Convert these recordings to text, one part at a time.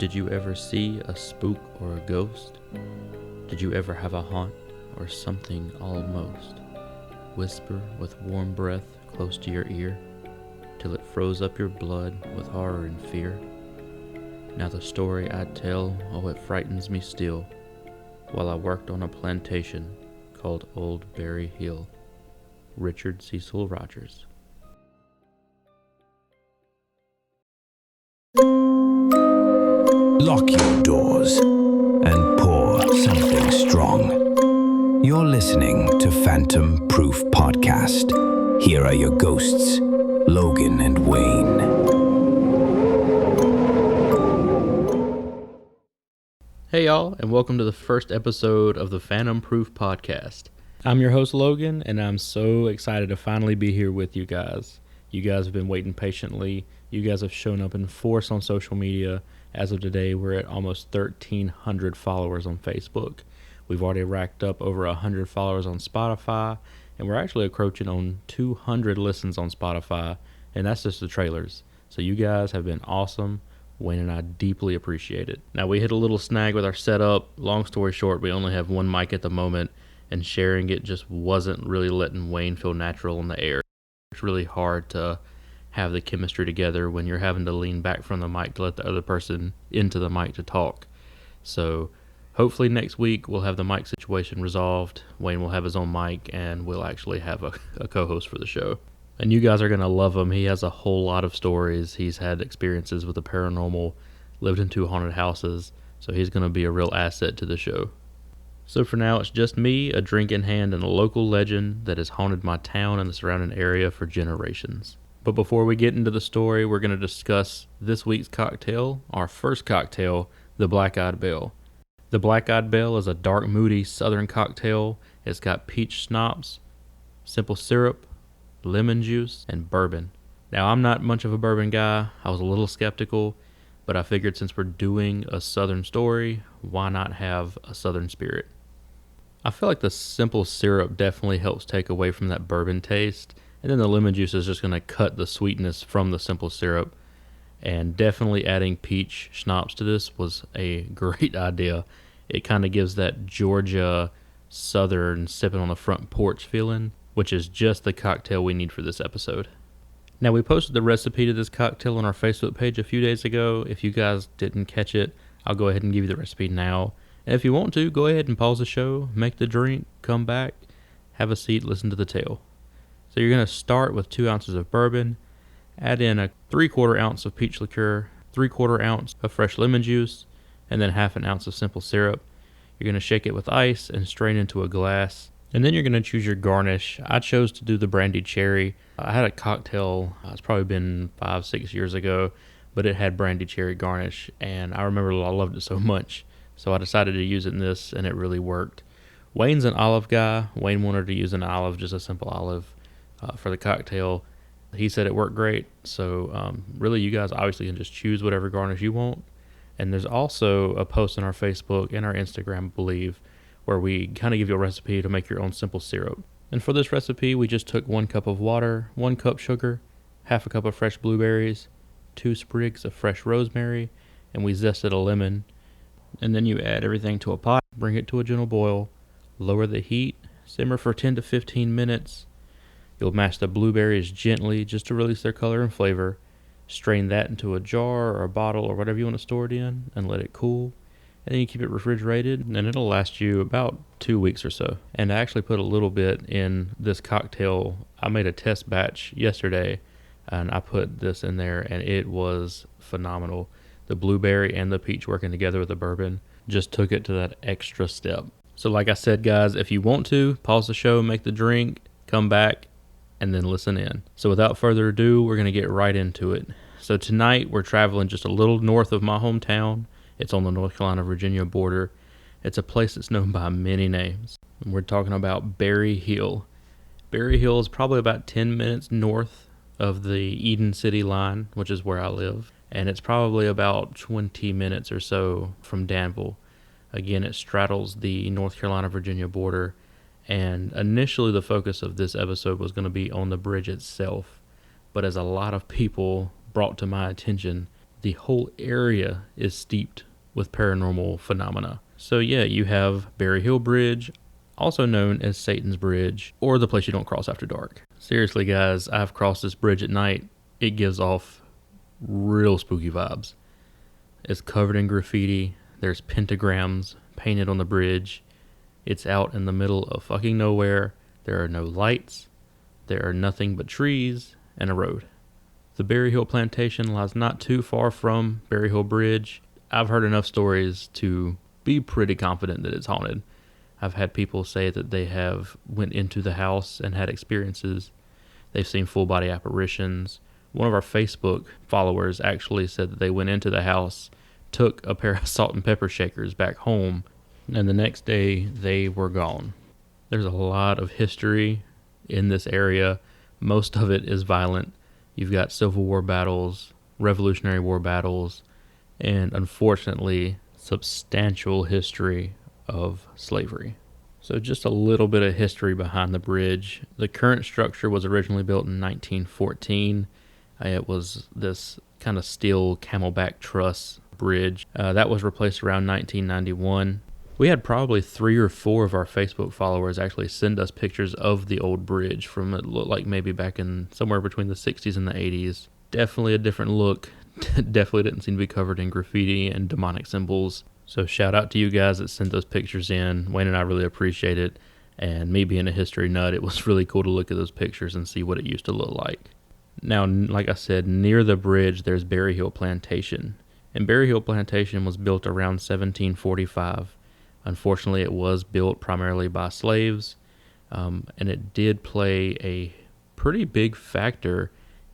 Did you ever see a spook or a ghost? Did you ever have a haunt or something almost whisper with warm breath close to your ear till it froze up your blood with horror and fear? Now the story I tell, oh it frightens me still, while I worked on a plantation called Old Berry Hill. Richard Cecil Rogers. Lock your doors and pour something strong. You're listening to Phantom Proof Podcast. Here are your ghosts, Logan and Wayne. Hey y'all, and welcome to the first episode of the Phantom Proof Podcast. I'm your host Logan, and I'm so excited to finally be here with you guys. You guys have been waiting patiently. You guys have shown up in force on social media. As of today, we're at almost 1,300 followers on Facebook. We've already racked up over 100 followers on Spotify, and we're actually approaching on 200 listens on Spotify, and that's just the trailers. So you guys have been awesome. Wayne and I deeply appreciate it. Now, we hit a little snag with our setup. Long story short, we only have one mic at the moment, and sharing it just wasn't really letting Wayne feel natural in the air. It's really hard to have the chemistry together when you're having to lean back from the mic to let the other person into the mic to talk. So hopefully next week we'll have the mic situation resolved. Wayne will have his own mic, and we'll actually have a co-host for the show. And you guys are going to love him. He has a whole lot of stories. He's had experiences with the paranormal, lived in 2 haunted houses, so he's going to be a real asset to the show. So for now, it's just me, a drink in hand, and a local legend that has haunted my town and the surrounding area for generations. But before we get into the story, we're going to discuss this week's cocktail, our first cocktail, the Black-Eyed Belle. The Black-Eyed Belle is a dark, moody southern cocktail. It's got peach schnapps, simple syrup, lemon juice, and bourbon. Now, I'm not much of a bourbon guy. I was a little skeptical, but I figured since we're doing a southern story, why not have a southern spirit? I feel like the simple syrup definitely helps take away from that bourbon taste. And then the lemon juice is just going to cut the sweetness from the simple syrup. And definitely adding peach schnapps to this was a great idea. It kind of gives that Georgia southern sipping on the front porch feeling, which is just the cocktail we need for this episode. Now, we posted the recipe to this cocktail on our Facebook page a few days ago. If you guys didn't catch it, I'll go ahead and give you the recipe now. And if you want to, go ahead and pause the show, make the drink, come back, have a seat, listen to the tale. So you're going to start with 2 ounces of bourbon, add in a 3/4 ounce of peach liqueur, 3/4 ounce of fresh lemon juice, and then 1/2 ounce of simple syrup. You're going to shake it with ice and strain into a glass. And then you're going to choose your garnish. I chose to do the brandied cherry. I had a cocktail, it's probably been 5-6 years ago, but it had brandied cherry garnish, and I remember I loved it so much. So I decided to use it in this, and it really worked. Wayne's an olive guy. Wayne wanted to use an olive, just a simple olive. For the cocktail. He said it worked great, so really you guys obviously can just choose whatever garnish you want. And there's also a post on our Facebook and our Instagram, I believe, where we kind of give you a recipe to make your own simple syrup. And for this recipe, we just took 1 cup of water, 1 cup sugar, 1/2 cup of fresh blueberries, 2 sprigs of fresh rosemary, and we zested a lemon. And then you add everything to a pot, bring it to a gentle boil, lower the heat, simmer for 10 to 15 minutes. You'll mash the blueberries gently just to release their color and flavor. Strain that into a jar or a bottle or whatever you want to store it in and let it cool. And then you keep it refrigerated, and it'll last you about 2 weeks or so. And I actually put a little bit in this cocktail. I made a test batch yesterday, and I put this in there, and it was phenomenal. The blueberry and the peach working together with the bourbon just took it to that extra step. So like I said, guys, if you want to, pause the show, make the drink, come back, and then listen in. So without further ado, we're going to get right into it. So tonight, we're traveling just a little north of my hometown. It's on the North Carolina-Virginia border. It's a place that's known by many names. And we're talking about Berry Hill. Berry Hill is probably about 10 minutes north of the Eden City line, which is where I live. And it's probably about 20 minutes or so from Danville. Again, it straddles the North Carolina-Virginia border. And initially the focus of this episode was going to be on the bridge itself. But as a lot of people brought to my attention, the whole area is steeped with paranormal phenomena. So yeah, you have Berry Hill Bridge, also known as Satan's Bridge, or the place you don't cross after dark. Seriously guys, I've crossed this bridge at night. It gives off real spooky vibes. It's covered in graffiti. There's pentagrams painted on the bridge. It's out in the middle of fucking nowhere. There are no lights. There are nothing but trees and a road. The Berry Hill Plantation lies not too far from Berry Hill Bridge. I've heard enough stories to be pretty confident that it's haunted. I've had people say that they have went into the house and had experiences. They've seen full body apparitions. One of our Facebook followers actually said that they went into the house, took a pair of salt and pepper shakers back home, and the next day they were gone. There's a lot of history in this area. Most of it is violent. You've got Civil War battles, Revolutionary War battles, and unfortunately, substantial history of slavery. So just a little bit of history behind the bridge. The current structure was originally built in 1914. It was this kind of steel camelback truss bridge. That was replaced around 1991. We had probably 3 or 4 of our Facebook followers actually send us pictures of the old bridge from it looked like maybe back in somewhere between the 60s and the 80s. Definitely a different look. Definitely didn't seem to be covered in graffiti and demonic symbols. So shout out to you guys that sent those pictures in. Wayne and I really appreciate it. And me being a history nut, it was really cool to look at those pictures and see what it used to look like. Now, like I said, near the bridge, there's Berry Hill Plantation. And Berry Hill Plantation was built around 1745. Unfortunately, it was built primarily by slaves, and it did play a pretty big factor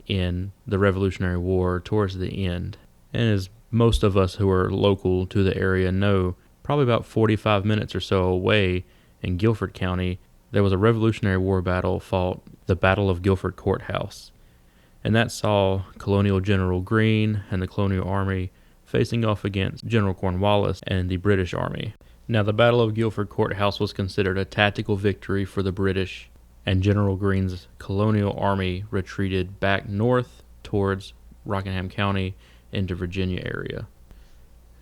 in the Revolutionary War towards the end. And as most of us who are local to the area know, probably about 45 minutes or so away in Guilford County, there was a Revolutionary War battle fought, the Battle of Guilford Courthouse. And that saw Colonial General Greene and the Colonial Army facing off against General Cornwallis and the British Army. Now, the Battle of Guilford Courthouse was considered a tactical victory for the British, and General Greene's Colonial Army retreated back north towards Rockingham County into Virginia area.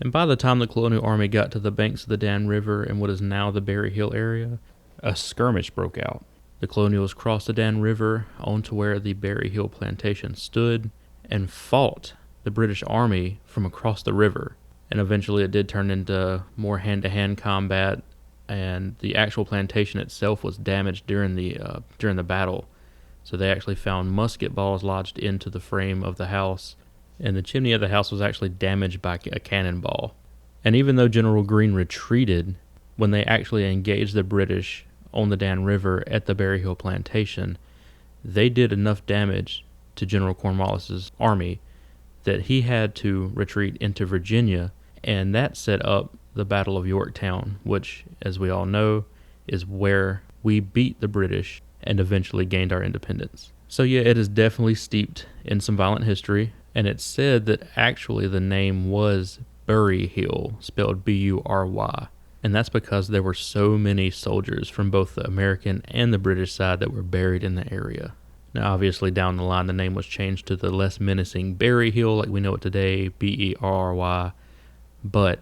And by the time the Colonial Army got to the banks of the Dan River in what is now the Berry Hill area, a skirmish broke out. The Colonials crossed the Dan River onto where the Berry Hill Plantation stood and fought the British Army from across the river. And eventually it did turn into more hand-to-hand combat, and the actual plantation itself was damaged during the battle. So they actually found musket balls lodged into the frame of the house, and the chimney of the house was actually damaged by a cannonball. And even though General Greene retreated, when they actually engaged the British on the Dan River at the Berry Hill Plantation, they did enough damage to General Cornwallis's army that he had to retreat into Virginia, and that set up the Battle of Yorktown, which, as we all know, is where we beat the British and eventually gained our independence. So yeah, it is definitely steeped in some violent history, and it's said that actually the name was Bury Hill, spelled B-U-R-Y, and that's because there were so many soldiers from both the American and the British side that were buried in the area. Now, obviously, down the line, the name was changed to the less menacing Berry Hill, like we know it today, B-E-R-R-Y. But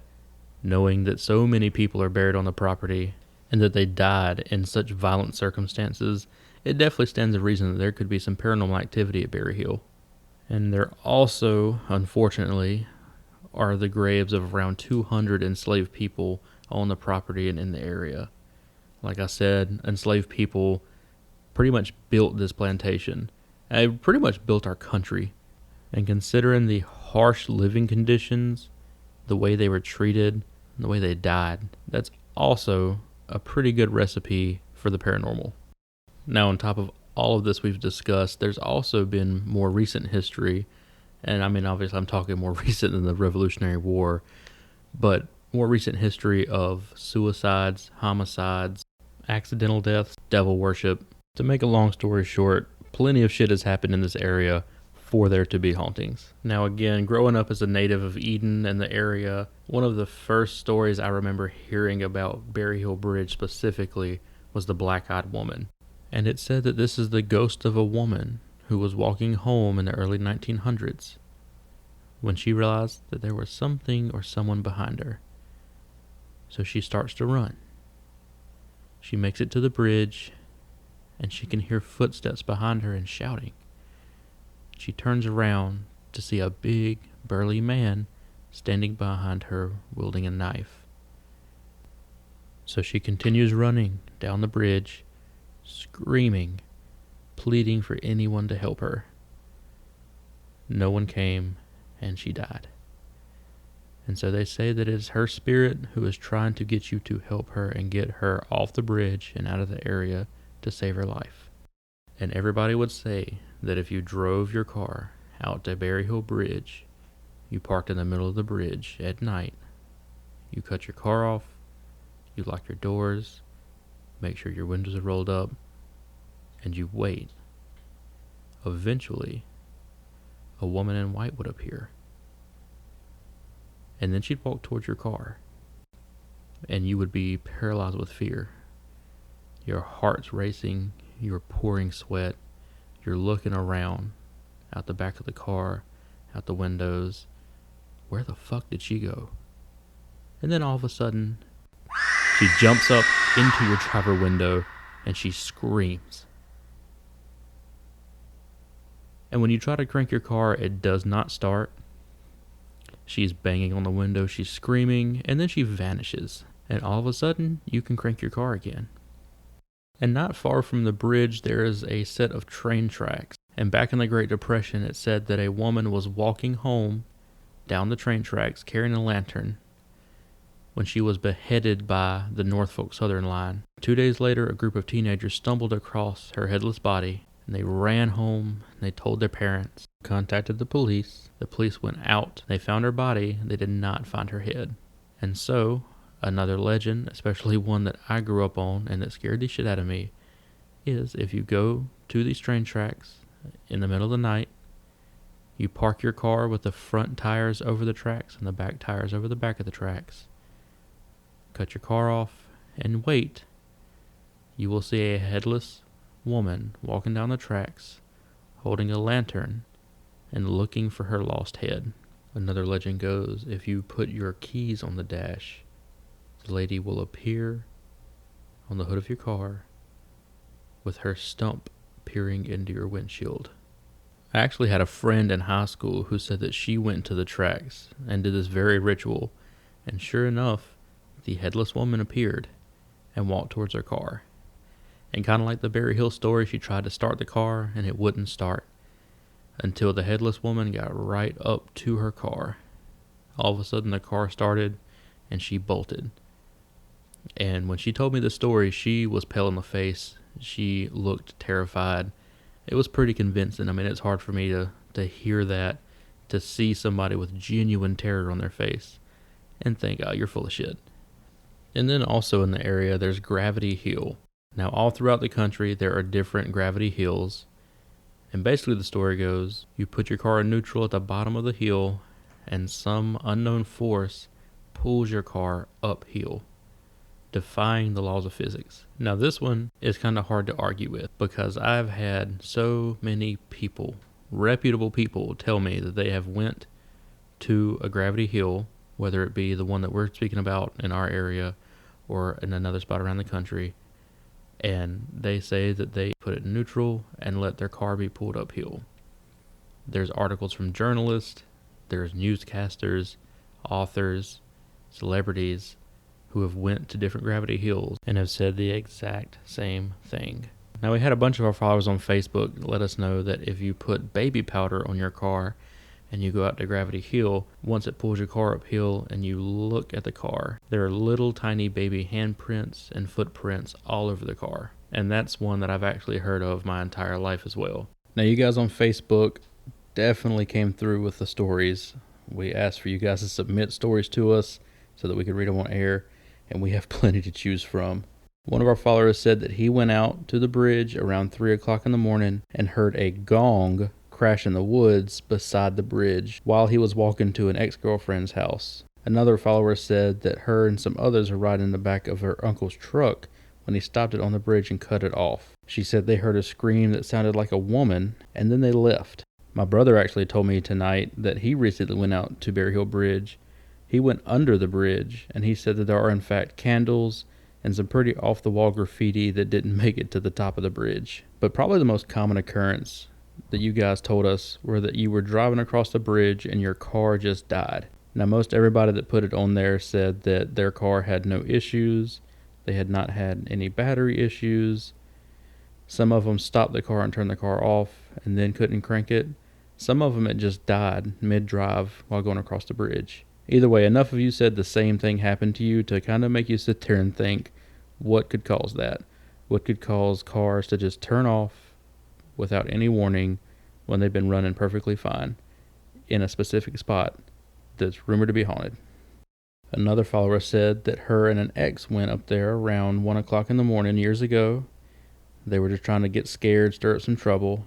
knowing that so many people are buried on the property and that they died in such violent circumstances, it definitely stands to reason that there could be some paranormal activity at Berry Hill. And there also, unfortunately, are the graves of around 200 enslaved people on the property and in the area. Like I said, enslaved people pretty much built this plantation. They pretty much built our country. And considering the harsh living conditions, the way they were treated, and the way they died, that's also a pretty good recipe for the paranormal. Now, on top of all of this we've discussed, there's also been more recent history, and I mean, obviously I'm talking more recent than the Revolutionary War, but more recent history of suicides, homicides, accidental deaths, devil worship. To make a long story short, plenty of shit has happened in this area for there to be hauntings. Now again, growing up as a native of Eden and the area, one of the first stories I remember hearing about Berry Hill Bridge specifically was the Black-Eyed Woman. And it said that this is the ghost of a woman who was walking home in the early 1900s. when she realized that there was something or someone behind her. So she starts to run. She makes it to the bridge, and she can hear footsteps behind her and shouting. She turns around to see a big, burly man standing behind her wielding a knife. So she continues running down the bridge, screaming, pleading for anyone to help her. No one came, and she died. And so they say that it is her spirit who is trying to get you to help her and get her off the bridge and out of the area to save her life. And everybody would say that if you drove your car out to Berry Hill Bridge, you parked in the middle of the bridge at night, you cut your car off, you lock your doors, make sure your windows are rolled up, and you wait. Eventually, a woman in white would appear. And then she'd walk towards your car, and you would be paralyzed with fear. Your heart's racing, you're pouring sweat, you're looking around, out the back of the car, out the windows. Where the fuck did she go? And then all of a sudden, she jumps up into your driver window, and she screams. And when you try to crank your car, it does not start. She's banging on the window, she's screaming, and then she vanishes. And all of a sudden, you can crank your car again. And not far from the bridge, there is a set of train tracks. And back in the Great Depression, it said that a woman was walking home down the train tracks carrying a lantern when she was beheaded by the Norfolk Southern line. 2 days later, a group of teenagers stumbled across her headless body, and they ran home, and they told their parents, contacted the police. The police went out, they found her body, they did not find her head. And so, another legend, especially one that I grew up on and that scared the shit out of me, is if you go to these train tracks in the middle of the night, you park your car with the front tires over the tracks and the back tires over the back of the tracks, cut your car off, and wait, you will see a headless woman walking down the tracks, holding a lantern and looking for her lost head. Another legend goes, if you put your keys on the dash, the lady will appear on the hood of your car with her stump peering into your windshield. I actually had a friend in high school who said that she went to the tracks and did this very ritual, and sure enough, the headless woman appeared and walked towards her car. And kind of like the Berry Hill story, she tried to start the car and it wouldn't start until the headless woman got right up to her car. All of a sudden the car started and she bolted. And when she told me the story, she was pale in the face. She looked terrified. It was pretty convincing. I mean, it's hard for me to hear that, to see somebody with genuine terror on their face and think, oh, you're full of shit. And then also in the area, there's Gravity Hill. Now, all throughout the country, there are different gravity hills. And basically the story goes, you put your car in neutral at the bottom of the hill, and some unknown force pulls your car uphill, defying the laws of physics. Now, this one is kind of hard to argue with because I've had so many people, reputable people, tell me that they have went to a gravity hill, whether it be the one that we're speaking about in our area or in another spot around the country, and they say that they put it in neutral and let their car be pulled uphill. There's articles from journalists, there's newscasters, authors, celebrities who have went to different gravity hills and have said the exact same thing. Now, we had a bunch of our followers on Facebook let us know that if you put baby powder on your car and you go out to Gravity Hill, once it pulls your car uphill and you look at the car, there are little tiny baby handprints and footprints all over the car. And that's one that I've actually heard of my entire life as well. Now, you guys on Facebook definitely came through with the stories. We asked for you guys to submit stories to us so that we could read them on air, and we have plenty to choose from. One of our followers said that he went out to the bridge around 3 o'clock in the morning and heard a gong crash in the woods beside the bridge while he was walking to an ex-girlfriend's house. Another follower said that her and some others were riding in the back of her uncle's truck when he stopped it on the bridge and cut it off. She said they heard a scream that sounded like a woman, and then they left. My brother actually told me tonight that he recently went out to Berry Hill Bridge. He went under the bridge, and he said that there are in fact candles and some pretty off-the-wall graffiti that didn't make it to the top of the bridge. But probably the most common occurrence that you guys told us were that you were driving across the bridge and your car just died. Now, most everybody that put it on there said that their car had no issues. They had not had any battery issues. Some of them stopped the car and turned the car off and then couldn't crank it. Some of them it just died mid-drive while going across the bridge. Either way, enough of you said the same thing happened to you to kind of make you sit there and think, what could cause that? What could cause cars to just turn off without any warning when they've been running perfectly fine in a specific spot that's rumored to be haunted? Another follower said that her and an ex went up there around 1 o'clock in the morning years ago. They were just trying to get scared, stir up some trouble,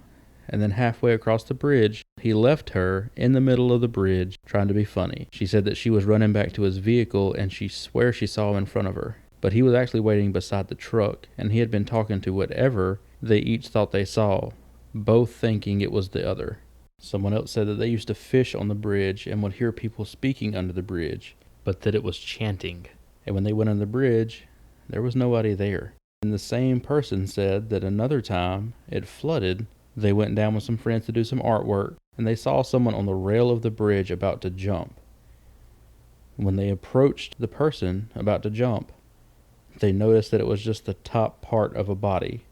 and then halfway across the bridge, he left her in the middle of the bridge trying to be funny. She said that she was running back to his vehicle and she swears she saw him in front of her. But he was actually waiting beside the truck, and he had been talking to whatever they each thought they saw, both thinking it was the other. Someone else said that they used to fish on the bridge and would hear people speaking under the bridge, but that it was chanting. And when they went on the bridge, there was nobody there. And the same person said that another time it flooded. They went down with some friends to do some artwork, and they saw someone on the rail of the bridge about to jump. When they approached the person about to jump, they noticed that it was just the top part of a body.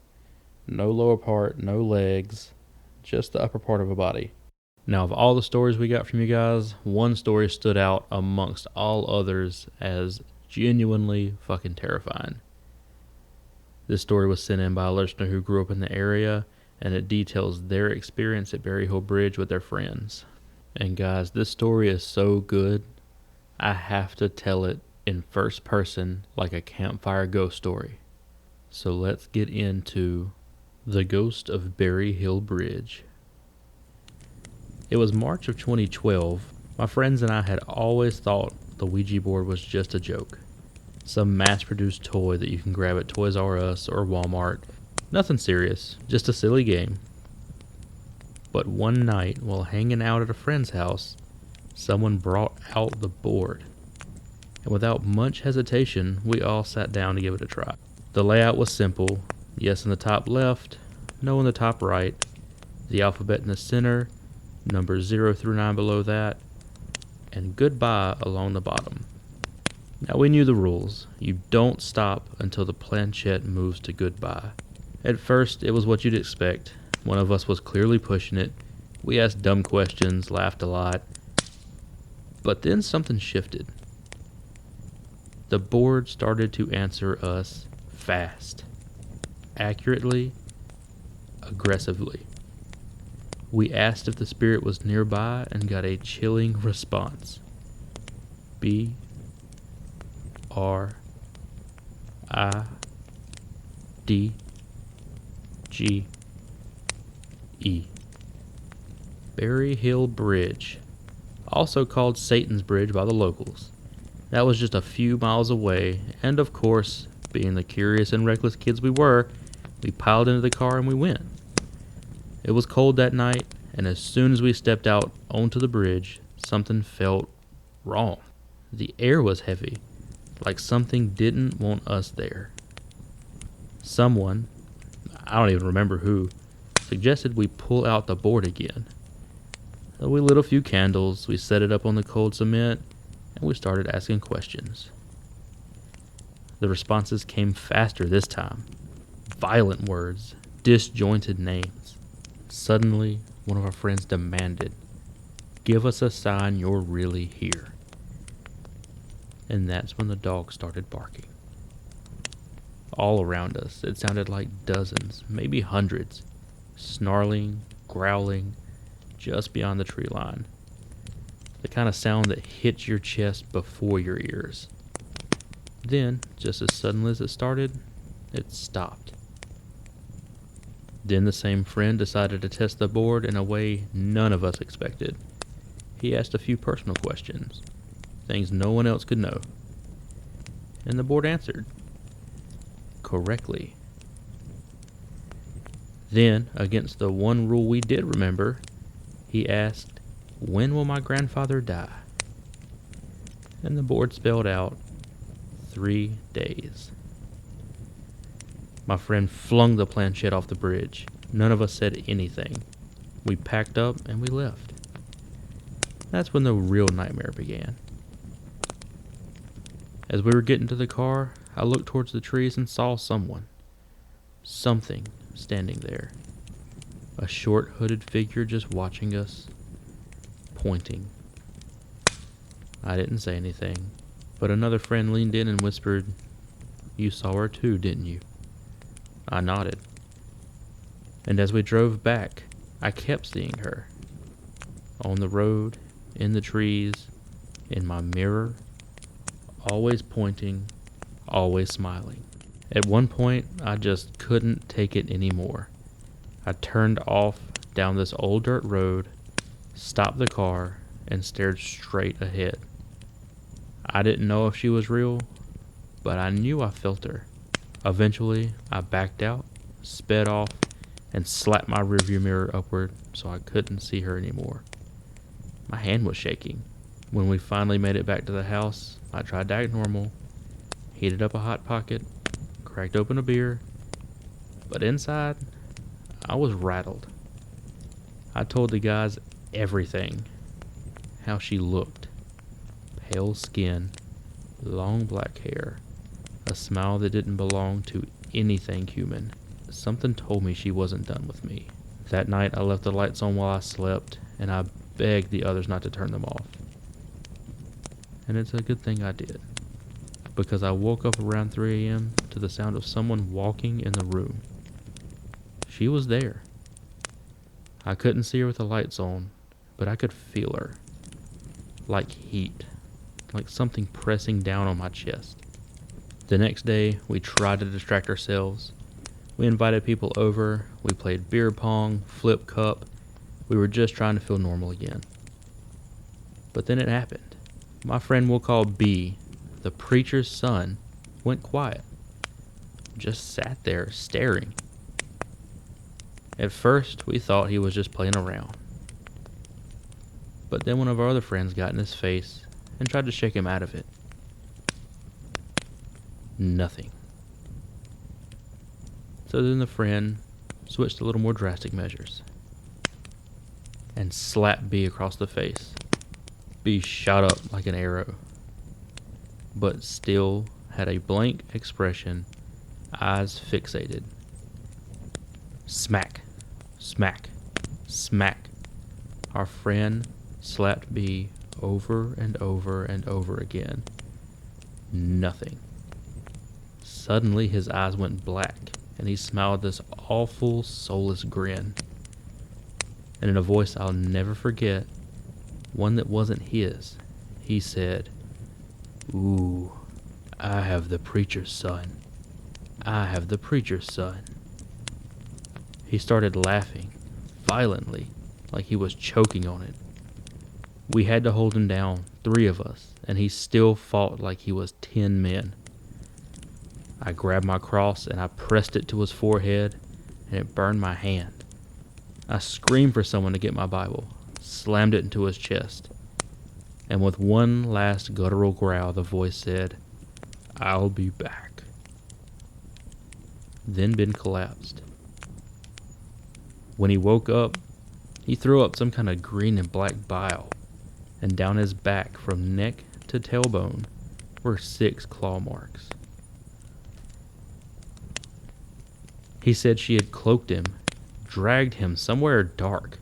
No lower part, no legs, just the upper part of a body. Now, of all the stories we got from you guys, one story stood out amongst all others as genuinely fucking terrifying. This story was sent in by a listener who grew up in the area, and it details their experience at Berry Hill Bridge with their friends. And guys, this story is so good, I have to tell it in first person like a campfire ghost story. So let's get into the ghost of Berry Hill Bridge. It was March of 2012. My friends and I had always thought the Ouija board was just a joke. Some mass-produced toy that you can grab at Toys R Us or Walmart. Nothing serious, just a silly game. But one night, while hanging out at a friend's house, someone brought out the board. And without much hesitation, we all sat down to give it a try. The layout was simple. Yes in the top left, no in the top right, the alphabet in the center, numbers 0 through 9 below that, and goodbye along the bottom. Now we knew the rules. You don't stop until the planchette moves to goodbye. At first, it was what you'd expect. One of us was clearly pushing it. We asked dumb questions, laughed a lot. But then something shifted. The board started to answer us fast, accurately, aggressively. We asked if the spirit was nearby and got a chilling response. B R I D G E. Berry Hill Bridge, also called Satan's Bridge by the locals. That was just a few miles away, and of course, being the curious and reckless kids we were, we piled into the car and we went. It was cold that night, and as soon as we stepped out onto the bridge, something felt wrong. The air was heavy, like something didn't want us there. Someone, I don't even remember who, suggested we pull out the board again. So we lit a few candles, we set it up on the cold cement, and we started asking questions. The responses came faster this time. Violent words, disjointed names. Suddenly, one of our friends demanded, "Give us a sign you're really here." And that's when the dog started barking. All around us, it sounded like dozens, maybe hundreds, snarling, growling, just beyond the tree line. The kind of sound that hits your chest before your ears. Then, just as suddenly as it started, it stopped. Then the same friend decided to test the board in a way none of us expected. He asked a few personal questions, things no one else could know. And the board answered correctly. Then, against the one rule we did remember, He asked, "When will my grandfather die?" And the board spelled out 3 days. My friend flung the planchette off the bridge. None of us said anything. We packed up and we left. That's when the real nightmare began. As we were getting to the car, I looked towards the trees and saw something standing there. A short hooded figure just watching us, pointing. I didn't say anything, but another friend leaned in and whispered, "You saw her too, didn't you?" I nodded. And as we drove back, I kept seeing her. On the road, in the trees, in my mirror, always pointing, always smiling. At one point, I just couldn't take it anymore. I turned off down this old dirt road, stopped the car, and stared straight ahead. I didn't know if she was real, but I knew I felt her. Eventually, I backed out, sped off, and slapped my rearview mirror upward so I couldn't see her anymore. My hand was shaking. When we finally made it back to the house, I tried to act normal, heated up a Hot Pocket, cracked open a beer, but inside, I was rattled. I told the guys everything. How she looked. Pale skin, long black hair, a smile that didn't belong to anything human. Something told me she wasn't done with me. That night I left the lights on while I slept, and I begged the others not to turn them off. And it's a good thing I did, because I woke up around 3 a.m. to the sound of someone walking in the room. She was there. I couldn't see her with the lights on, but I could feel her. Like heat, like something pressing down on my chest. The next day, we tried to distract ourselves. We invited people over, we played beer pong, flip cup. We were just trying to feel normal again. But then it happened. My friend we'll call B, the preacher's son, went quiet. Just sat there staring. At first, we thought he was just playing around. But then one of our other friends got in his face and tried to shake him out of it. Nothing. So then the friend switched to a little more drastic measures and slapped B across the face. B shot up like an arrow, but still had a blank expression, eyes fixated. Smack, smack, smack. Our friend slapped B over and over and over again. Nothing. Suddenly his eyes went black, and he smiled this awful, soulless grin. And in a voice I'll never forget, one that wasn't his, he said, "Ooh, I have the preacher's son. I have the preacher's son." He started laughing, violently, like he was choking on it. We had to hold him down, 3 of us, and he still fought like he was 10 men. I grabbed my cross and I pressed it to his forehead, and it burned my hand. I screamed for someone to get my Bible, slammed it into his chest, and with one last guttural growl, the voice said, "I'll be back." Then Ben collapsed. When he woke up, he threw up some kind of green and black bile, and down his back from neck to tailbone were 6 claw marks. He said she had cloaked him, dragged him somewhere dark,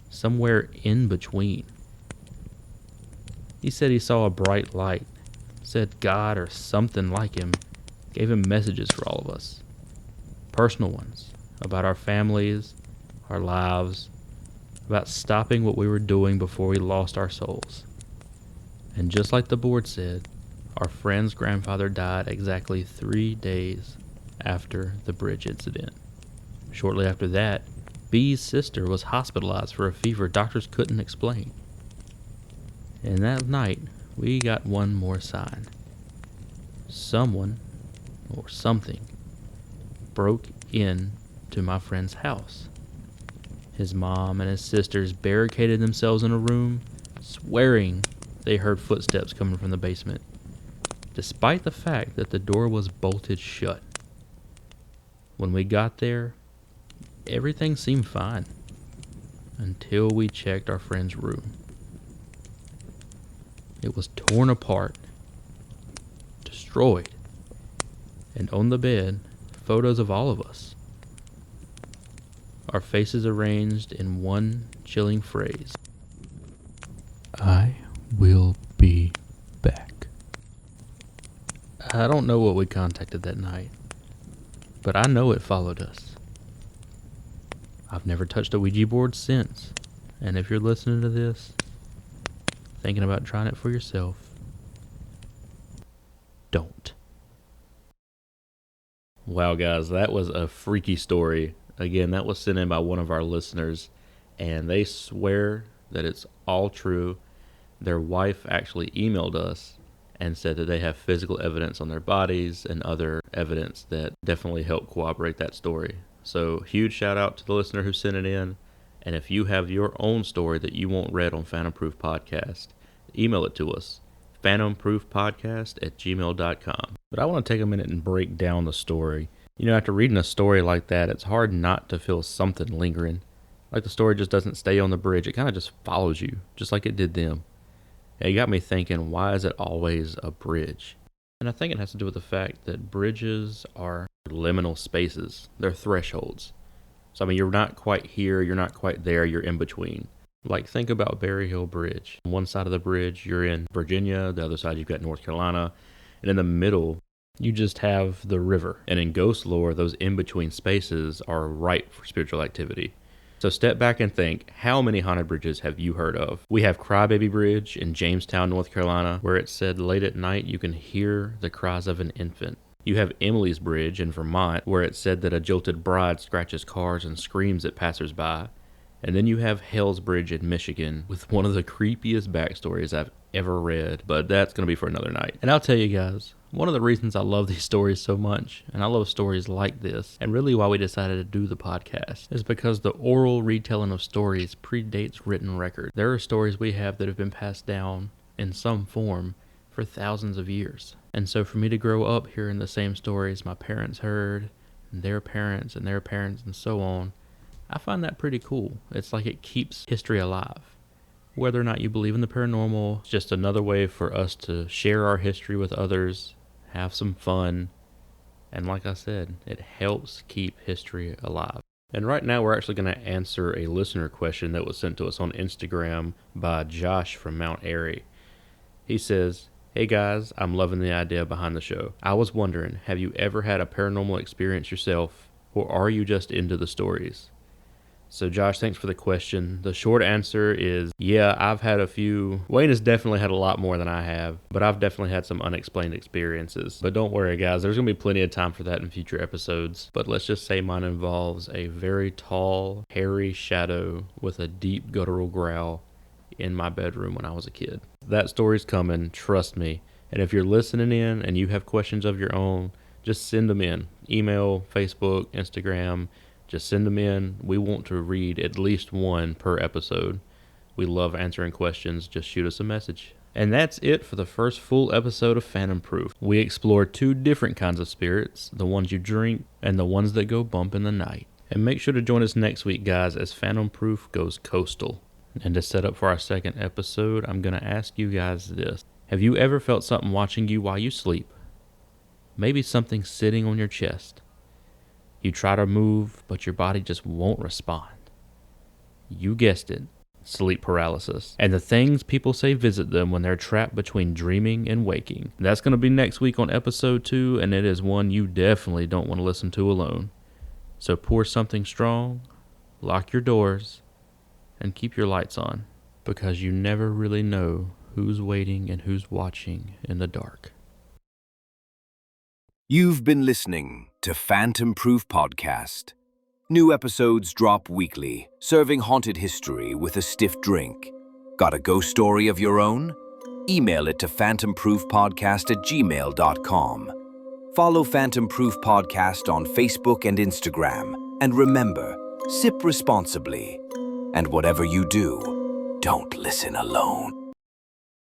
somewhere in between. He said he saw a bright light, said God or something like him gave him messages for all of us, personal ones, about our families, our lives, about stopping what we were doing before we lost our souls. And just like the board said, our friend's grandfather died exactly 3 days after the bridge incident. Shortly after that, B's sister was hospitalized for a fever doctors couldn't explain. And that night, we got one more sign. Someone, or something, broke in to my friend's house. His mom and his sisters barricaded themselves in a room, swearing they heard footsteps coming from the basement, despite the fact that the door was bolted shut. When we got there, everything seemed fine, until we checked our friend's room. It was torn apart, destroyed, and on the bed, photos of all of us. Our faces arranged in one chilling phrase: I will be back. I don't know what we contacted that night, but I know it followed us. I've never touched a Ouija board since, and if you're listening to this, thinking about trying it for yourself, don't. Wow, guys, that was a freaky story. Again, that was sent in by one of our listeners, and they swear that it's all true. Their wife actually emailed us and said that they have physical evidence on their bodies and other evidence that definitely helped corroborate that story. So, huge shout out to the listener who sent it in. And if you have your own story that you want read on Phantom Proof Podcast, email it to us, phantomproofpodcast@gmail.com. But I want to take a minute and break down the story. You know, after reading a story like that, it's hard not to feel something lingering. Like the story just doesn't stay on the bridge. It kind of just follows you, just like it did them. It got me thinking, why is it always a bridge? And I think it has to do with the fact that bridges are liminal spaces. They're thresholds. So, I mean, you're not quite here, you're not quite there, you're in between. Like, think about Berry Hill Bridge. On one side of the bridge, you're in Virginia. The other side, you've got North Carolina. And in the middle, you just have the river. And in ghost lore, those in-between spaces are ripe for spiritual activity. So step back and think, how many haunted bridges have you heard of? We have Crybaby Bridge in Jamestown, North Carolina, where it said late at night you can hear the cries of an infant. You have Emily's Bridge in Vermont, where it said that a jilted bride scratches cars and screams at passersby. And then you have Hell's Bridge in Michigan, with one of the creepiest backstories I've ever read, but that's going to be for another night. And I'll tell you guys, one of the reasons I love these stories so much, and I love stories like this, and really why we decided to do the podcast, is because the oral retelling of stories predates written record. There are stories we have that have been passed down in some form for thousands of years. And so for me to grow up hearing the same stories my parents heard, and their parents, and so on, I find that pretty cool. It's like it keeps history alive. Whether or not you believe in the paranormal, it's just another way for us to share our history with others, have some fun, and like I said, it helps keep history alive. And right now we're actually going to answer a listener question that was sent to us on Instagram by Josh from Mount Airy. He says, "Hey guys, I'm loving the idea behind the show. I was wondering, have you ever had a paranormal experience yourself, or are you just into the stories?" So Josh, thanks for the question. The short answer is, yeah, I've had a few. Wayne has definitely had a lot more than I have, but I've definitely had some unexplained experiences. But don't worry, guys, there's going to be plenty of time for that in future episodes. But let's just say mine involves a very tall, hairy shadow with a deep guttural growl in my bedroom when I was a kid. That story's coming, trust me. And if you're listening in and you have questions of your own, just send them in. Email, Facebook, Instagram. Just send them in. We want to read at least one per episode. We love answering questions. Just shoot us a message. And that's it for the first full episode of Phantom Proof. We explore two different kinds of spirits, the ones you drink and the ones that go bump in the night. And make sure to join us next week, guys, as Phantom Proof goes coastal. And to set up for our second episode, I'm going to ask you guys this. Have you ever felt something watching you while you sleep? Maybe something sitting on your chest. You try to move, but your body just won't respond. You guessed it, sleep paralysis. And the things people say visit them when they're trapped between dreaming and waking. That's going to be next week on episode 2, and it is one you definitely don't want to listen to alone. So pour something strong, lock your doors, and keep your lights on, because you never really know who's waiting and who's watching in the dark. You've been listening to Phantom Proof Podcast. New episodes drop weekly, serving haunted history with a stiff drink. Got a ghost story of your own? Email it to phantomproofpodcast@gmail.com. Follow Phantom Proof Podcast on Facebook and Instagram. And remember, sip responsibly. And whatever you do, don't listen alone.